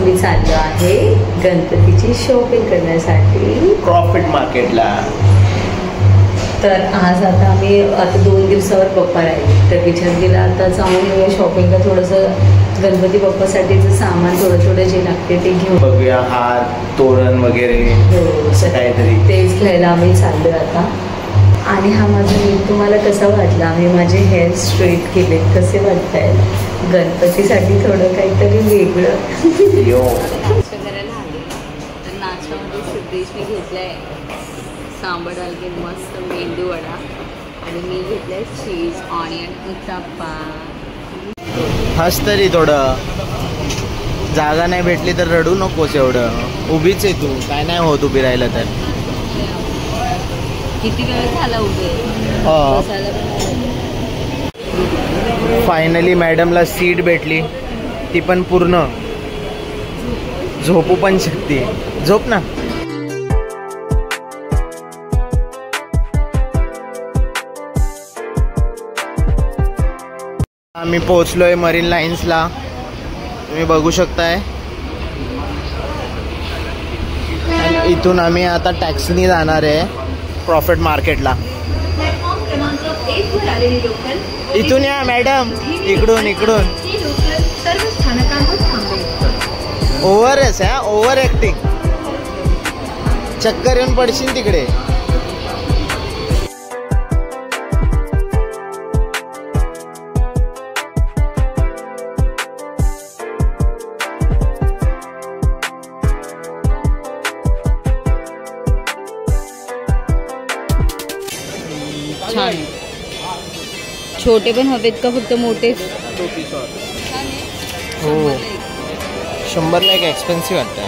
आम्ही चाललो आहे गणपतीची शॉपिंग करण्यासाठी प्रॉफिट मार्केटला. तर आज आता आम्ही 2 दिवसावर पप्पा राहिले तर विचार केला आता जाऊन येऊया शॉपिंगला, थोडंसं गणपती बाप्पासाठीचं सामान थोडं जे लागते ते घेऊन बघूया. हार, तोरण वगैरे असं काहीतरी तेच घ्यायला आम्ही चाललो आता. आणि हा माझा लूक तुम्हाला कसा वाटला? आम्ही माझे हेअर स्ट्रेट केले, कसे वाटत आहेत? गणपतीसाठी थोडं काहीतरी वेगळं. नाश्ता करायला आले तर नाश्त्यामध्ये सिद्धेशने घेतलाय सांबर डालके मस्त मेंदू वडा आणि मी घेतलाय चीज ऑनियन उत्तप्पा. हस तरी थोडं, जागा नाही भेटली तर रडू नकोस एवढं. उभीच आहे तू, काय नाही होत उभी राहिलं तर. किती वेळ झाला उभे? फायनली मॅडमला सीट भेटली, ती पण पूर्ण. झोपू पण शकते, झोप ना. आम्ही पोहोचलोय मरीन लाईन्सला, तुम्ही बघू शकताय. आणि इथून आम्ही आता टॅक्सीने जाणार आहे प्रॉफिट मार्केटला. इथून या मॅडम, इकडून इकडून. ओव्हर आहेस ह्या, ओव्हर ऍक्टिंग. चक्कर येऊन पडशील तिकडे. छान. छोटे पण हवेत का फक्त मोठे? हो, 100ला एक एक्सपेन्सिव्ह वाटतं.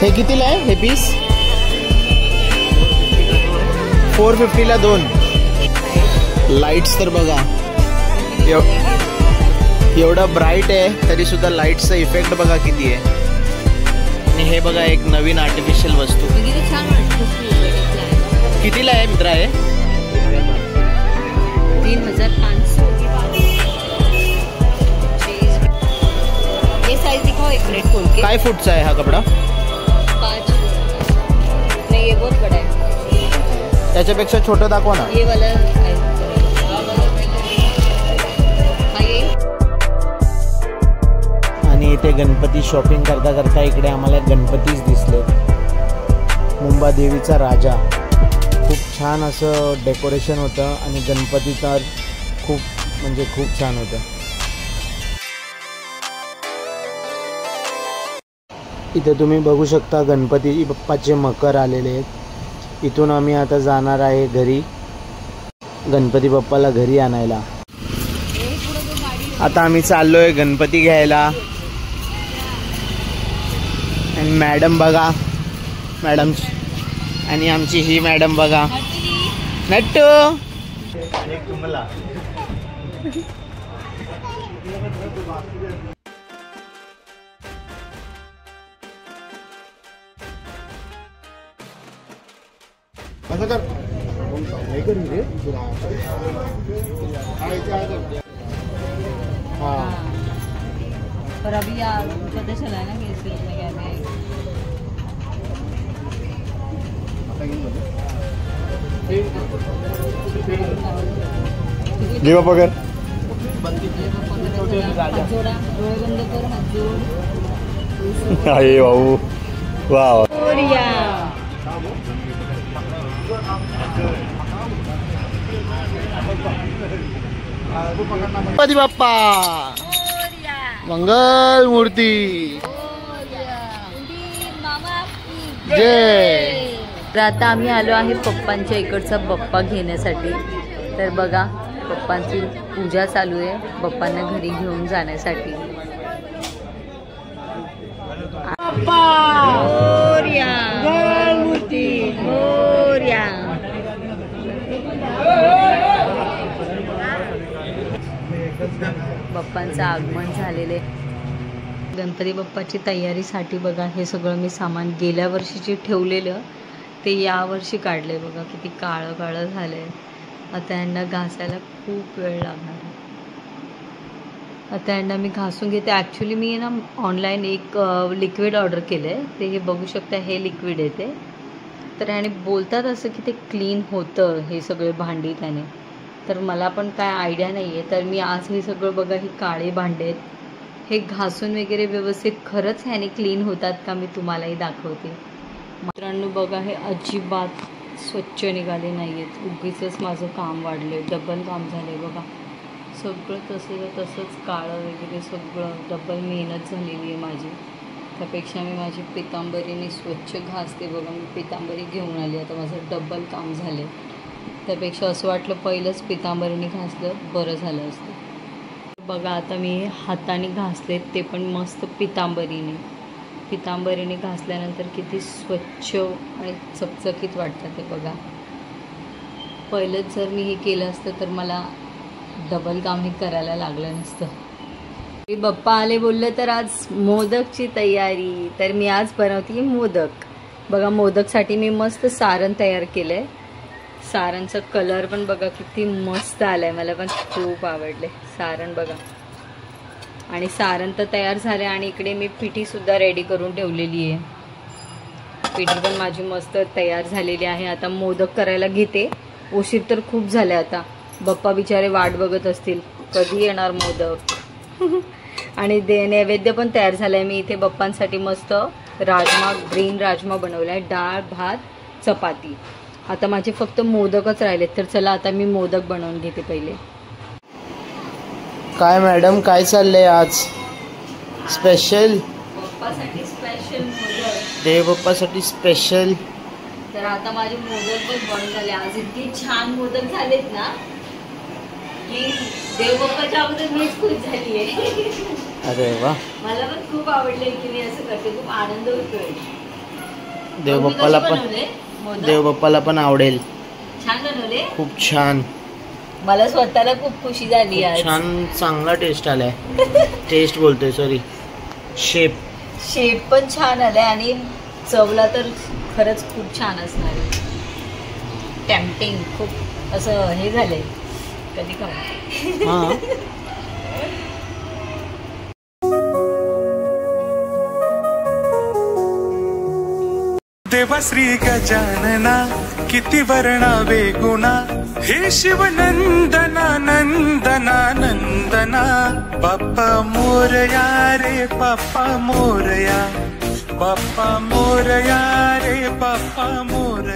हे कितीला आहे हे पीस? 450ला 2. लाईट्स तर बघा, एवढं ब्राईट आहे तरी सुद्धा लाईटचा इफेक्ट बघा किती आहे. आणि हे बघा एक नवीन आर्टिफिशियल वस्तू. कितीला आहे मित्रा? आहे 3500. ये साइज दिखाओ एक मिनट खोल के. काय फुटचा आहे हा कपडा? 5 नहीं, ये बहुत बड़ा है. त्याच्यापेक्षा छोटं दाखवा ना. ये वाला है. आणि इथे गणपती शॉपिंग करता करता इकडे आम्हाला गणपतीच दिसले. मुंबादेवीचा राजा, खूप छान असं डेकोरेशन होतं आणि गणपती तर खूप म्हणजे खूप छान होतं. इथे तुम्ही बघू शकता गणपती बाप्पाचे मकर आलेले आहेत. इथून आम्ही आता जाणार आहे घरी, गणपती बाप्पाला घरी आणायला. आता आम्ही चाललोय गणपती घ्यायला. आणि मॅडम बघा, मॅडम आणि आमची ही मॅडम बघा, नट्टू. पर अभी यार पता चला है ना कि इसमें क्या है. देवा पगार. अरे भाऊ, वाव. गणपती बाप्पा मंगल मूर्ती जय. तर आता आम्ही आलो आहे पप्पांच्या इकडचा बाप्पा घेण्यासाठी. तर बघा पप्पांची पूजा चालू आहे बाप्पांना घरी घेऊन जाण्यासाठी. बाप्पांचं आगमन झालेले. गणपती बाप्पाची तयारीसाठी बघा हे सगळं मी सामान गेल्या वर्षीचे ठेवलेलं ते यावर्षी काढले. बघा किती काळं काळं झालंय. आता यांना घासायला खूप वेळ लागणार आहे. आता यांना मी घासून घेते. ॲक्च्युली मी ना ऑनलाईन एक लिक्विड ऑर्डर केलं आहे. ते हे बघू शकता, हे लिक्विड आहे ते. तर आणि बोलतात असं की ते क्लीन होतं हे सगळे भांडी त्याने. तर मला पण काय आयडिया नाही आहे. तर मी आज हे सगळं बघा, ही काळे भांडे आहेत, हे घासून वगैरे व्यवस्थित खरंच ह्याने क्लीन होतात का मी तुम्हालाही दाखवते. मित्रांनो बघा, हे अजिबात स्वच्छ निघाले नाही आहेत. उगीचच माझं काम वाढलं, डबल काम झालं आहे बघा. सगळं तसंच काळं वगैरे सगळं डबल मेहनत झालेली आहे माझी. त्यापेक्षा मी माझी पितांबरीने स्वच्छ घासते बघा. मी पितांबरी घेऊन आली, आता माझं डबल काम झालं आहे. त्यापेक्षा असं वाटलं पहिलंच पितांबरीने घासलं बरं झालं असतं. बघा आता मी हाताने घासलेत, ते पण मस्त पितांबरीने घासल्यानंतर किती स्वच्छ आणि चकचकीत वाटतं ते बघा. पहिलंच जर मी हे केलं असतं तर मला डबल काम हे करायला लागलं नसतं. बाप्पा आले बोललं तर आज मोदकची तयारी. तर मी आज बनवते मोदक. बघा, मोदकसाठी मी मस्त सारण तयार केलं आहे. सारणचा कलर पण बघा किती मस्त आला आहे, मला पण खूप आवडले सारण बघा. आणि सारण तर तयार झालं आहे आणि इकडे मी पिठीसुद्धा रेडी करून ठेवलेली आहे. पिठी पण माझी मस्त तयार झालेली आहे. आता मोदक करायला घेते. उशीर तर खूप झाले आता. बाप्पा बिचारे वाट बघत असतील कधी येणार मोदक. आणि नैवेद्य पण तयार झालं आहे. मी इथे बाप्पांसाठी मस्त राजमा, ग्रीन राजमा बनवला आहे, डाळ भात चपाती. आता माझे फक्त मोदकच राहिलेत. तर चला आता मी मोदक बनवून घेते पहिले. काय मॅडम, काय चाललंय आज स्पेशल? बाप्पासाठी स्पेशल मोदक, देव बाप्पासाठी स्पेशल. तर आता माझे मोदक पण बनून झाले. आज इतके छान मोदक झालेत ना की देव बाप्पाच्या अगोदर मीच खुश झाली आहे. अरे वा, मला पण खूप आवडले की मी असं करते, खूप आनंद होतोय. देव बाप्पाला पण आवडेल. छान बनवले, खूप छान. मला स्वतःला खूप खुशी झाली आज. छान, चांगला टेस्ट आलाय. टेस्ट बोलतोय, सॉरी, शेप पण छान आलाय आणि चवला तर खरंच खूप छान असणार आहे. टेम्पटिंग, खूप असं हे झालंय कधी का. देवा श्री गजानना किती वर्णा वेगुणा, हे शिवनंदना नंदना नंदना. बाप्पा मोरया रे बाप्पा मोरया, बाप्पा मोरया रे बाप्पा मोरया.